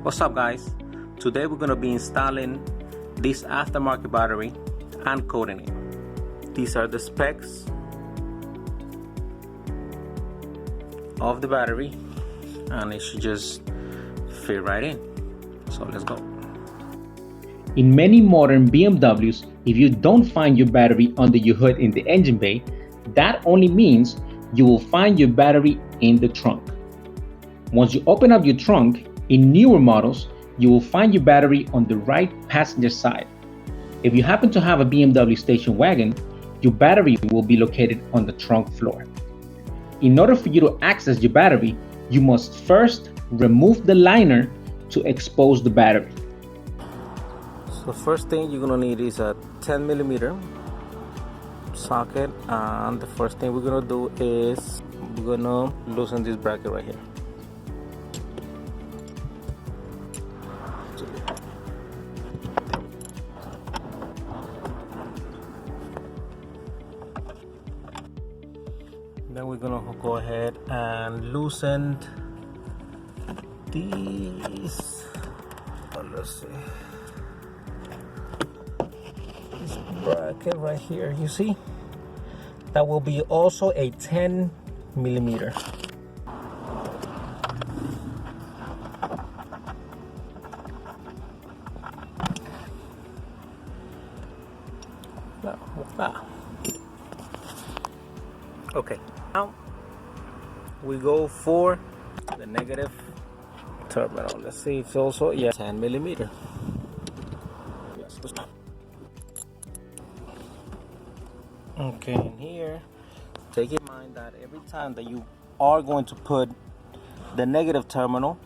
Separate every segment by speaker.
Speaker 1: What's up guys? Today we're going to be installing this aftermarket battery and coding it. These are the specs of the battery and it should just fit right in. So let's go.
Speaker 2: In many modern BMWs, if you don't find your battery under your hood in the engine bay, that only means you will find your battery in the trunk. Once you open up your trunk, in newer models, you will find your battery on the right passenger side. If you happen to have a BMW station wagon, your battery will be located on the trunk floor. In order for you to access your battery, you must first remove the liner to expose the battery.
Speaker 1: So first thing you're gonna need is a 10mm socket, and the first thing we're gonna do is we're gonna loosen this bracket right here. Then we're gonna go ahead and loosen these. Let's see. This bracket right here, you see? That will be also a 10mm. Okay, now we go for the negative terminal. Let's see, it's also 10mm. Yes. Okay, and here, take in mind that every time that you are going to put the negative terminal,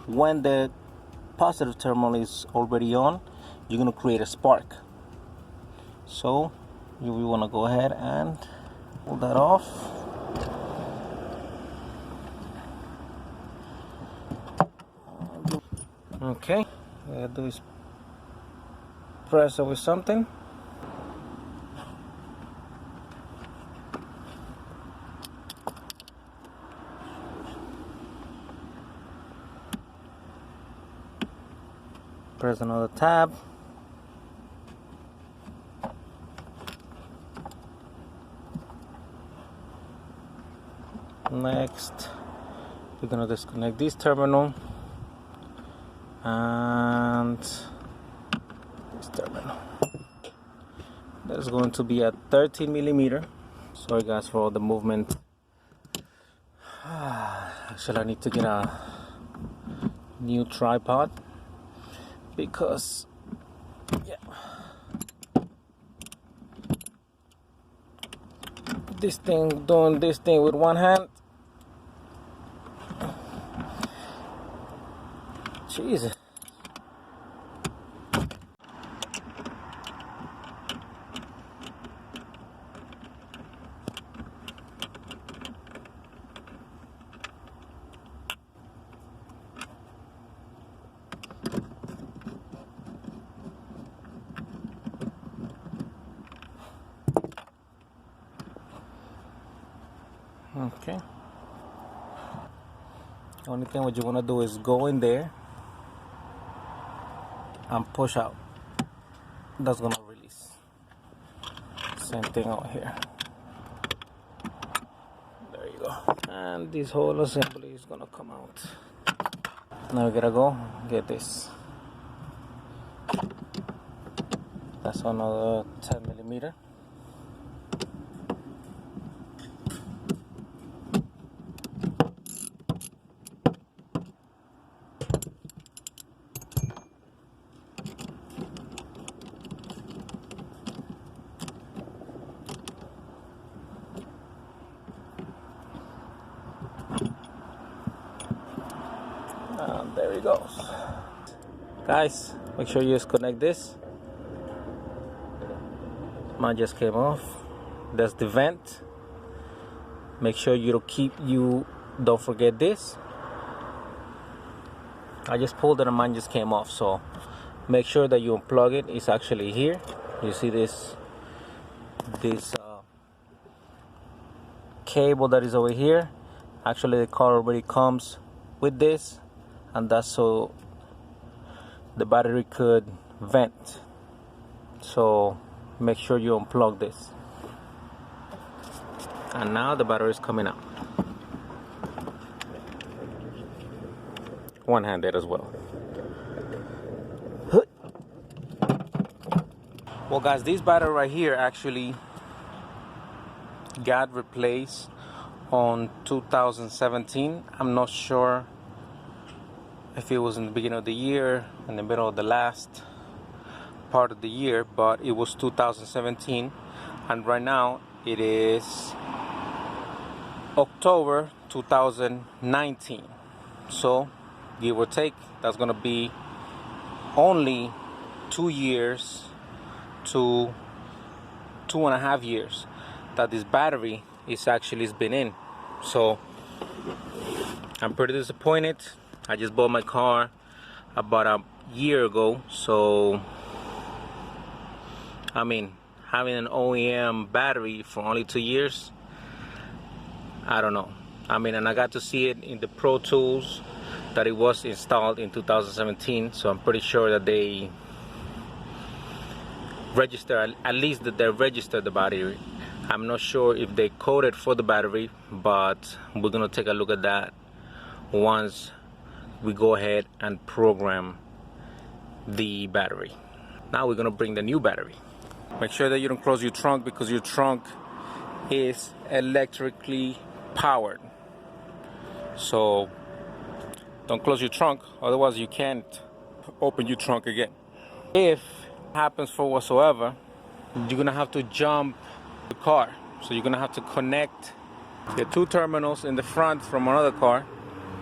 Speaker 1: when the positive terminal is already on, you're going to create a spark. So you want to go ahead and pull that off. Okay, what I gotta do is press over something. Press another tab. Next, we're gonna disconnect this terminal and this terminal. That is going to be a 13mm. Sorry guys for all the movement. Actually, I need to get a new tripod because doing this thing with one hand. Jesus. Okay. Only thing what you want to do is go in there and push out. That's gonna release. Same thing out here. There you go. And this whole assembly is gonna come out. Now we gotta go get this. That's another 10mm. And there it goes. Guys, make sure you disconnect this. Mine just came off. That's the vent. Make sure don't forget this. I just pulled it and mine just came off, so make sure that you unplug it. It's actually here. You see this cable that is over here. Actually the car already comes with this, and that's so the battery could vent. So make sure you unplug this. And now the battery is coming out. One-handed as well. Well guys, this battery right here actually got replaced on 2017. I'm not sure if it was in the beginning of the year, in the middle of the last part of the year, but it was 2017, and right now it is October 2019. So give or take, that's gonna be only 2 years to 2.5 years that this battery is actually been in. So I'm pretty disappointed. I just bought my car about a year ago, so I mean, having an OEM battery for only 2 years, I don't know. I mean, and I got to see it in the Pro Tools that it was installed in 2017, so I'm pretty sure that they register, at least that they registered the battery. I'm not sure if they coded for the battery, but we're gonna take a look at that once we go ahead and program the battery. Now we're gonna bring the new battery. Make sure that you don't close your trunk, because your trunk is electrically powered. So don't close your trunk, otherwise you can't open your trunk again. If it happens for whatsoever, you're gonna have to jump the car. So you're gonna have to connect the 2 terminals in the front from another car,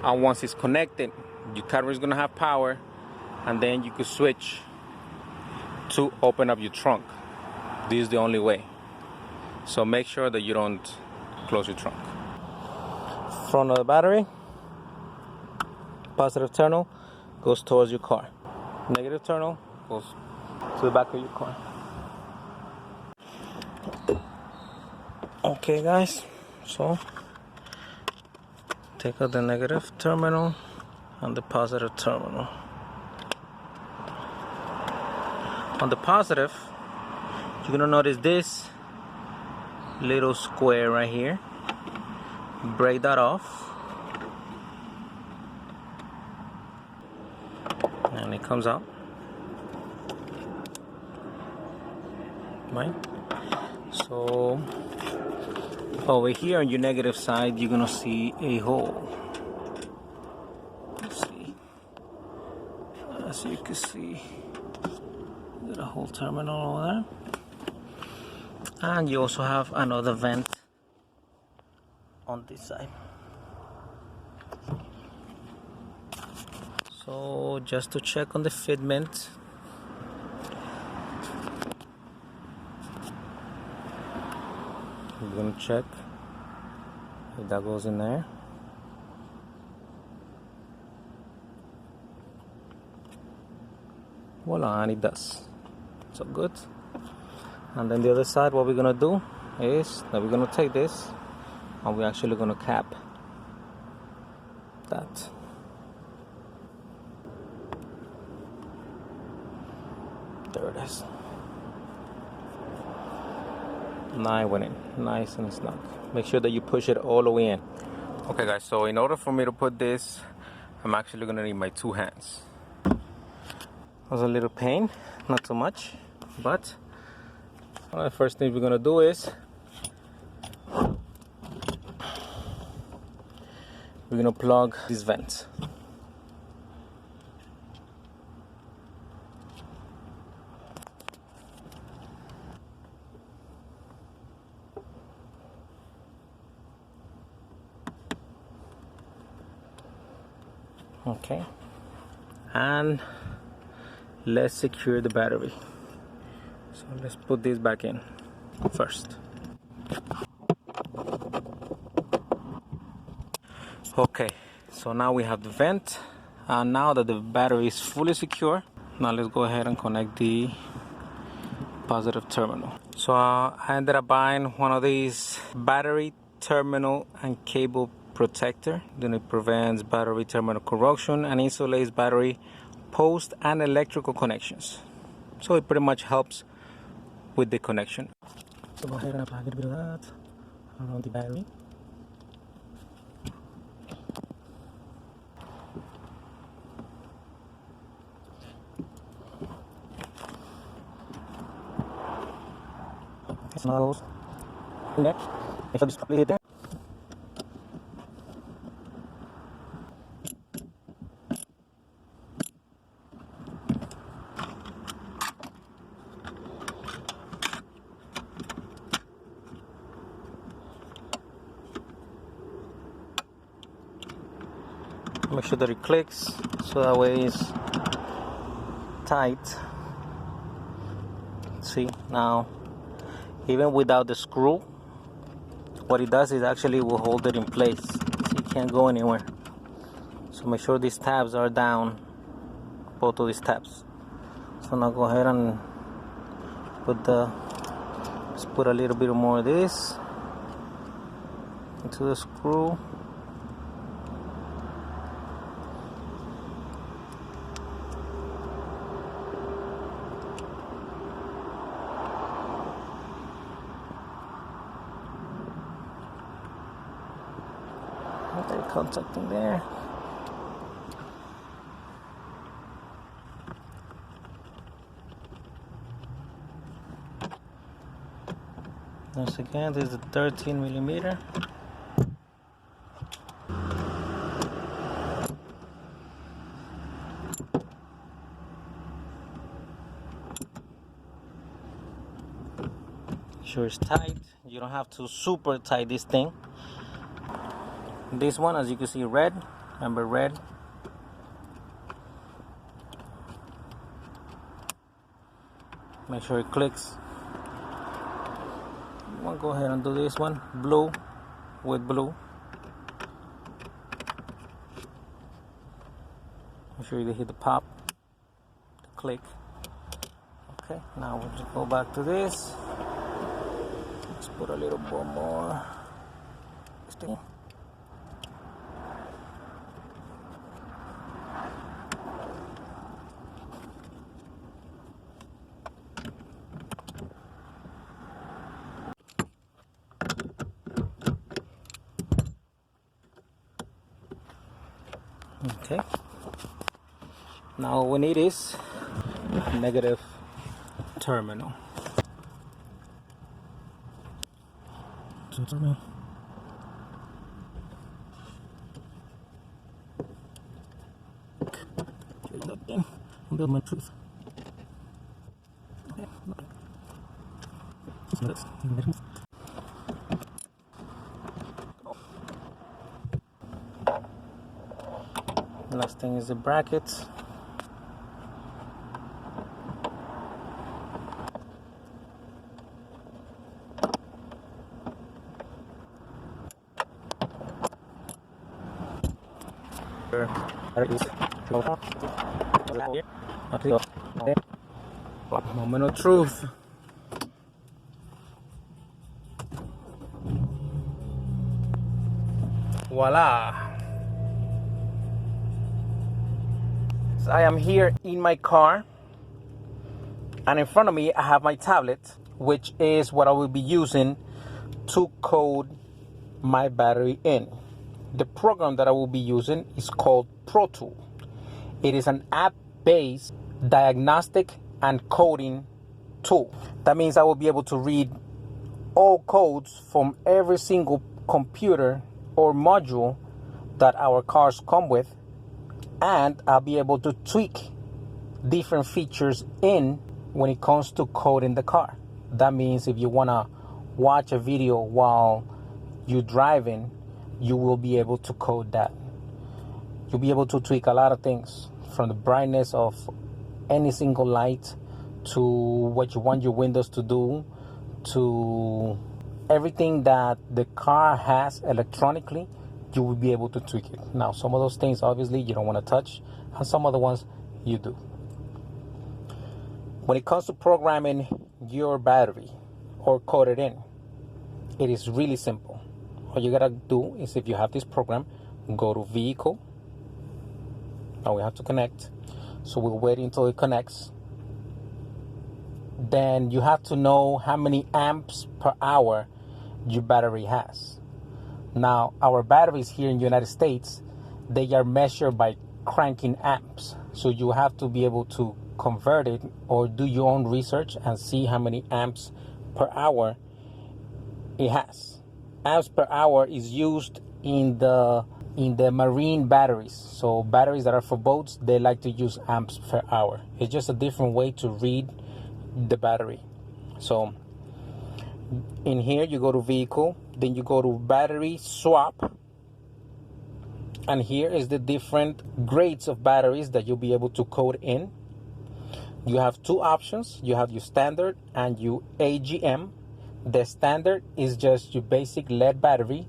Speaker 1: and once it's connected, your car is gonna have power, and then you could switch to open up your trunk. This is the only way. So make sure that you don't close your trunk. Front of the battery, positive terminal goes towards your car. Negative terminal goes to the back of your car. Okay guys, so take out the negative terminal and the positive terminal. On the positive, you're gonna notice this little square right here. Break that off, and it comes out, right? So over here on your negative side, you're gonna see a hole. Let's see, as you can see, got a whole terminal over there, and you also have another vent on this side. So just to check on the fitment, we're gonna check if that goes in there. Voila, and it does. So good. And then the other side, what we're gonna do is that we're gonna take this and we're actually gonna cap that. There it is. Now it went in, nice and snug. Make sure that you push it all the way in. Okay guys, so in order for me to put this, I'm actually gonna need my 2 hands. It was a little pain, not too much, but one of the first things we're gonna do is we're gonna plug these vents. Okay, and let's secure the battery. So let's put this back in first. Okay, so now we have the vent, and now that the battery is fully secure, now let's go ahead and connect the positive terminal. So I ended up buying one of these battery terminal and cable protector. Then it prevents battery terminal corrosion and insulates battery post and electrical connections. So it pretty much helps with the connection. So go ahead and apply a little bit of that around the battery. So now goes in there. Make sure this properly hit there. Make sure that it clicks so that way it's tight. See, now even without the screw, what it does is actually will hold it in place, so you can't go anywhere. So make sure these tabs are down, both of these tabs. So now go ahead and let's put a little bit more of this into the screw. Okay, contacting there. Once again, this is a 13 millimeter. Sure it's tight. You don't have to super tight this thing. This one, as you can see, red. Remember red. Make sure it clicks. I'm gonna go ahead and do this one, blue with blue. Make sure you hit the pop, the click. Okay, now we'll just go back to this. Let's put a little bit more. Okay, now all we need is negative terminal. Build my truth. Last thing is the brackets. Moment of truth. Voila. So I am here in my car, and in front of me I have my tablet, which is what I will be using to code my battery in. The program that I will be using is called Protool. It is an app-based diagnostic and coding tool. That means I will be able to read all codes from every single computer or module that our cars come with, and I'll be able to tweak different features in when it comes to coding the car. That means if you want to watch a video while you're driving, you will be able to code that. You'll be able to tweak a lot of things, from the brightness of any single light to what you want your windows to do, to everything that the car has electronically. You will be able to tweak it. Now, some of those things obviously you don't want to touch, and some other ones you do. When it comes to programming your battery or code it in, it is really simple. All you gotta do is, if you have this program, go to vehicle. Now we have to connect. So we'll wait until it connects. Then you have to know how many amps per hour your battery has. Now, our batteries here in the United States, they are measured by cranking amps. So you have to be able to convert it or do your own research and see how many amps per hour it has. Amps per hour is used in the marine batteries. So batteries that are for boats, they like to use amps per hour. It's just a different way to read the battery. So in here you go to vehicle, then you go to battery swap, and here is the different grades of batteries that you'll be able to code in. You have two options. You have your standard and your AGM. The standard is just your basic lead battery,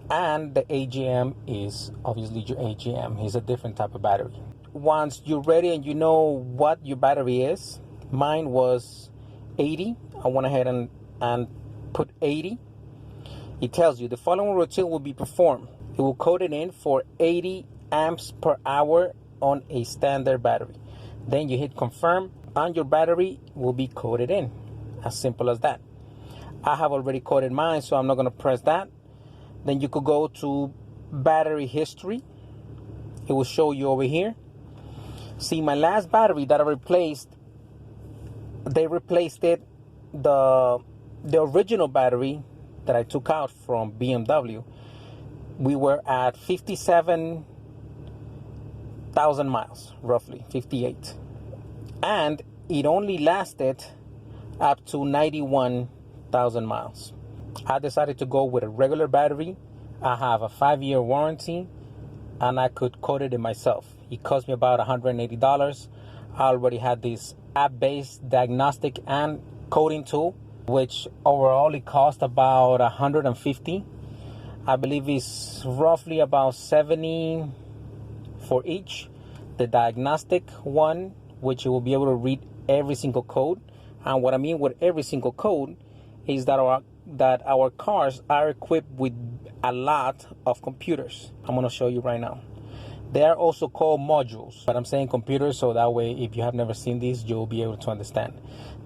Speaker 1: and the AGM is obviously your AGM. It's a different type of battery. Once you're ready and you know what your battery is, mine was 80. I went ahead and put 80. It tells you the following routine will be performed. It will code it in for 80 amps per hour on a standard battery. Then you hit confirm and your battery will be coded in. As simple as that. I have already coded mine, so I'm not going to press that. Then you could go to battery history. It will show you over here. See, my last battery that I replaced, they replaced it, the original battery that I took out from BMW, we were at 57,000 miles, roughly 58. And it only lasted up to 91,000 miles. I decided to go with a regular battery. I have a 5-year warranty and I could code it in myself. It cost me about $180. I already had this app-based diagnostic and coding tool, which overall it cost about $150. I believe it's roughly about $70 for each. The diagnostic one, which you will be able to read every single code. And what I mean with every single code is that our cars are equipped with a lot of computers. I'm going to show you right now. They are also called modules, but I'm saying computers so that way if you have never seen these, you'll be able to understand.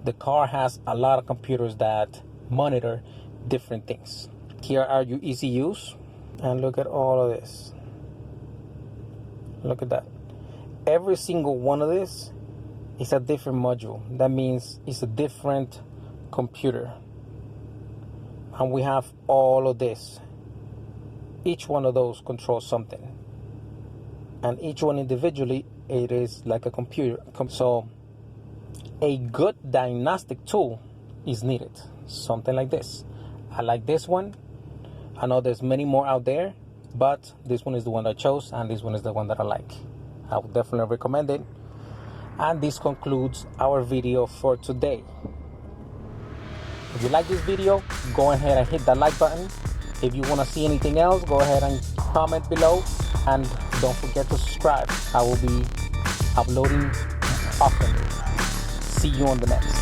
Speaker 1: The car has a lot of computers that monitor different things. Here are your ECUs, and look at all of this. Look at that. Every single one of this is a different module. That means it's a different computer. And we have all of this. Each one of those controls something. And each one individually, it is like a computer. So a good diagnostic tool is needed. Something like this. I like this one. I know there's many more out there, but this one is the one I chose, and this one is the one that I like. I would definitely recommend it. And this concludes our video for today. If you like this video, go ahead and hit that like button. If you want to see anything else, go ahead and comment below. And don't forget to subscribe. I will be uploading often. See you on the next.